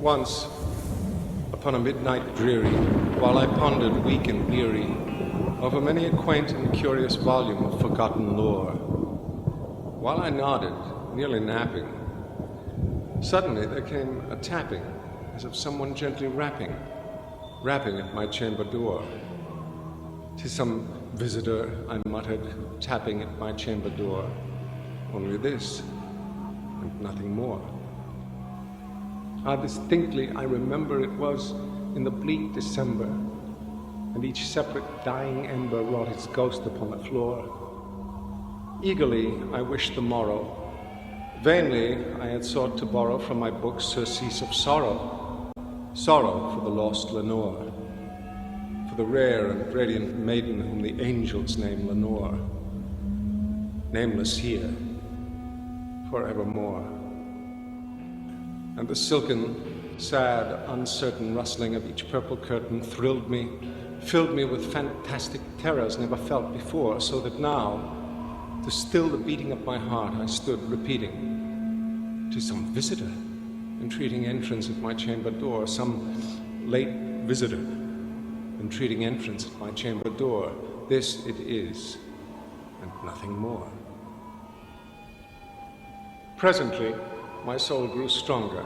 Once, upon a midnight dreary, while I pondered weak and weary over many a quaint and curious volume of forgotten lore, while I nodded, nearly napping, suddenly there came a tapping, as of someone gently rapping at my chamber door. "'Tis some visitor," I muttered, tapping at my chamber door. Only this, and nothing more. Distinctly I remember it was in the bleak December, and each separate dying ember wrought its ghost upon the floor. Eagerly I wished the morrow. Vainly I had sought to borrow from my books surcease of sorrow, sorrow for the lost Lenore, for the rare and radiant maiden whom the angels name Lenore, nameless here, forevermore. And the silken, sad, uncertain rustling of each purple curtain thrilled me, filled me with fantastic terrors never felt before, so that now, to still the beating of my heart, I stood repeating, "'Tis some visitor entreating entrance at my chamber door, some late visitor entreating entrance at my chamber door. This it is, and nothing more." Presently, my soul grew stronger.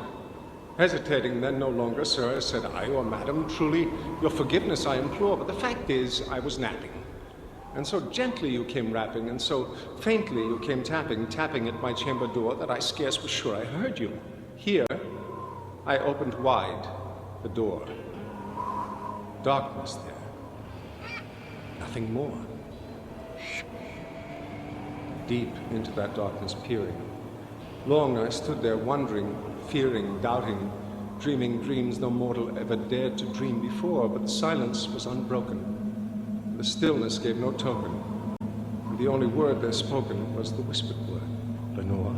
Hesitating then no longer, "Sir," said I, "or madam, truly your forgiveness I implore, but the fact is I was napping. And so gently you came rapping, and so faintly you came tapping at my chamber door, that I scarce was sure I heard you. Here, I opened wide the door. Darkness there, nothing more. Deep into that darkness peering, long I stood there wondering, fearing, doubting, dreaming dreams no mortal ever dared to dream before, but the silence was unbroken. The stillness gave no token, and the only word there spoken was the whispered word, "Lenore."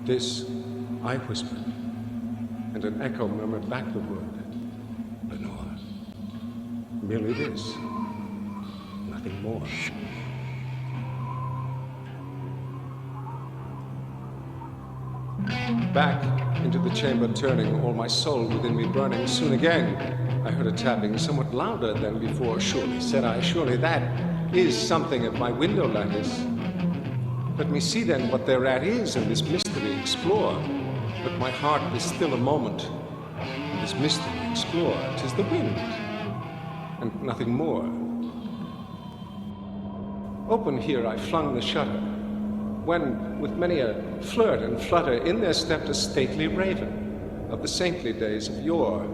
This I whispered, and an echo murmured back the word, "Lenore." Merely this, nothing more. Back into the chamber turning, all my soul within me burning, soon again I heard a tapping, somewhat louder than before. "Surely," said I, "surely that is something at my window lattice. Let me see then what thereat is, and this mystery explore. Let my heart be still a moment, and this mystery explore. 'Tis the wind, and nothing more." Open here I flung the shutter, when, with many a flirt and flutter, in there stepped a stately raven of the saintly days of yore.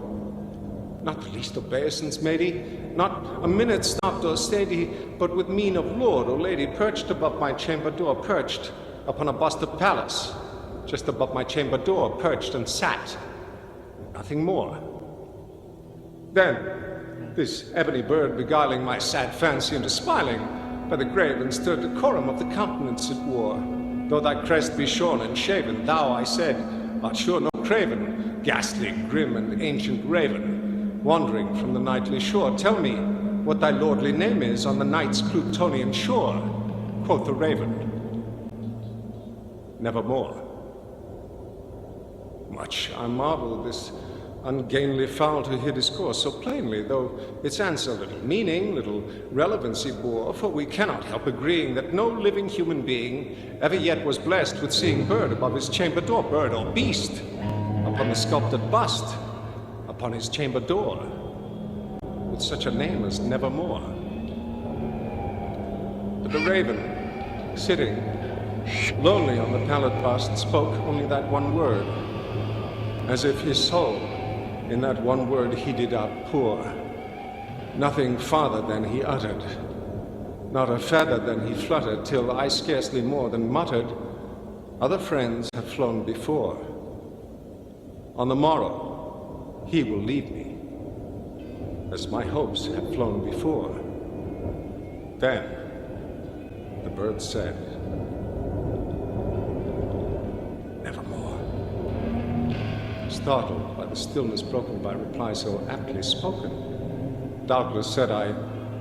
Not the least obeisance made he, not a minute stopped or stayed he, but with mien of lord or lady perched above my chamber door, perched upon a bust of Pallas, just above my chamber door, perched and sat, nothing more. Then, this ebony bird beguiling my sad fancy into smiling, by the grave and stirred decorum of the countenance it wore. "Though thy crest be shorn and shaven, thou," I said, "art sure no craven, ghastly, grim, and ancient raven, wandering from the nightly shore. Tell me what thy lordly name is on the night's Plutonian shore." Quoth the raven, "Nevermore." Much I marvel this ungainly fowl to hear discourse so plainly, though its answer little meaning, little relevancy bore, for we cannot help agreeing that no living human being ever yet was blessed with seeing bird above his chamber door, bird or beast, upon the sculpted bust, upon his chamber door, with such a name as Nevermore. But the raven, sitting lonely on the pallid bust, spoke only that one word, as if his soul in that one word he did outpour. Nothing farther than he uttered, not a feather than he fluttered, till I scarcely more than muttered, "Other friends have flown before. On the morrow he will leave me, as my hopes have flown before." Then the bird said, "Nevermore." Startled by the stillness broken by reply so aptly spoken, "Doubtless," said I,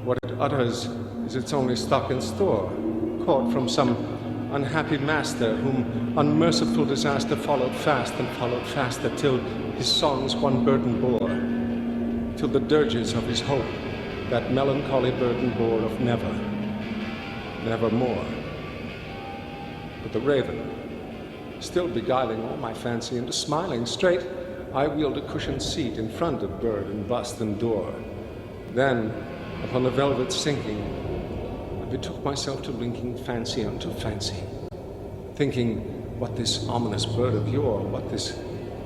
"what it utters is its only stock and store, caught from some unhappy master, whom unmerciful disaster followed fast and followed faster, till his songs one burden bore, till the dirges of his hope that melancholy burden bore of never, nevermore. But the raven, still beguiling all my fancy into smiling straight, I wheeled a cushioned seat in front of bird and bust and door. Then, upon the velvet sinking, I betook myself to linking fancy unto fancy, thinking what this ominous bird of yore, what this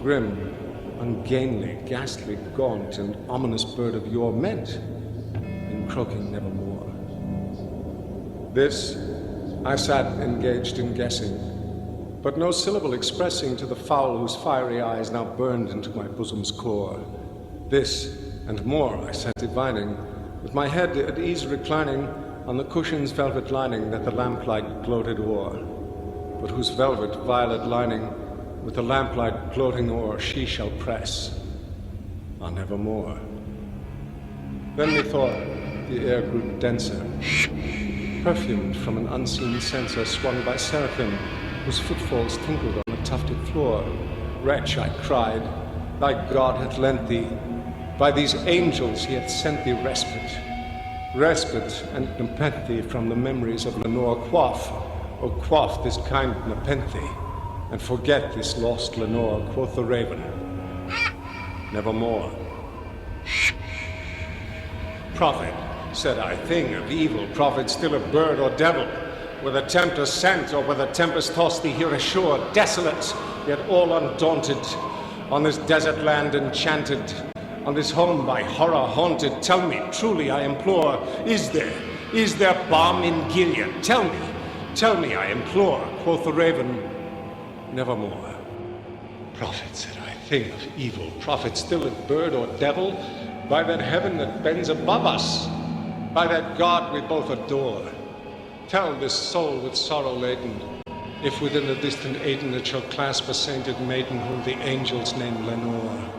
grim, ungainly, ghastly, gaunt, and ominous bird of yore meant in croaking nevermore. This I sat engaged in guessing, but no syllable expressing to the fowl whose fiery eyes now burned into my bosom's core. This and more I sat divining, with my head at ease reclining on the cushion's velvet lining that the lamplight gloated o'er, but whose velvet violet lining with the lamplight gloating o'er she shall press on nevermore. Then methought the air grew denser, perfumed from an unseen censer swung by seraphim, whose footfalls tinkled on the tufted floor. Wretch, I cried, thy God hath lent thee, by these angels he hath sent thee respite, respite and nepenthe from the memories of Lenore. Quaff, O quaff this kind nepenthe, and forget this lost Lenore. Quoth the raven, nevermore. Prophet, said I, thing of evil, prophet, still a bird or devil, whether tempter sent or whether tempest tossed thee here ashore, desolate, yet all undaunted, on this desert land enchanted, on this home by horror haunted. Tell me, truly I implore, is there balm in Gilead? Tell me, I implore. Quoth the raven, nevermore. Prophet, said I, thing of evil, prophet, still a bird or devil, by that heaven that bends above us, by that God we both adore. Tell this soul with sorrow laden, if within the distant Aden it shall clasp a sainted maiden whom the angels name Lenore.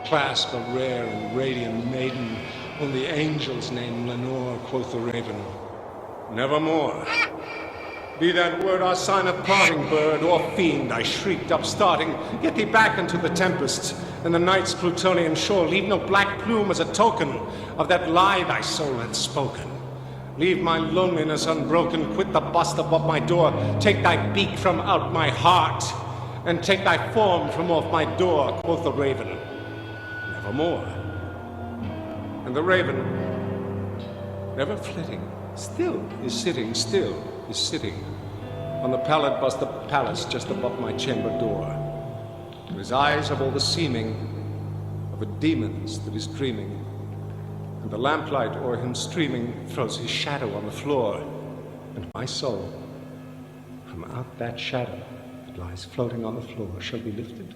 Clasp a rare and radiant maiden whom the angels name Lenore. Quoth the raven, nevermore. Be that word our sign of parting, bird or fiend, I shrieked upstarting. Get thee back into the tempest and the night's Plutonian shore. Leave no black plume as a token of that lie thy soul hath spoken. Leave my loneliness unbroken, quit the bust above my door. Take thy beak from out my heart, and take thy form from off my door. Quoth the raven, nevermore. And the raven, never flitting, still is sitting, on the pallid bust of palace just above my chamber door. And his eyes have all the seeming of a demon's that is dreaming, and the lamplight o'er him streaming throws his shadow on the floor, and my soul, from out that shadow that lies floating on the floor, shall be lifted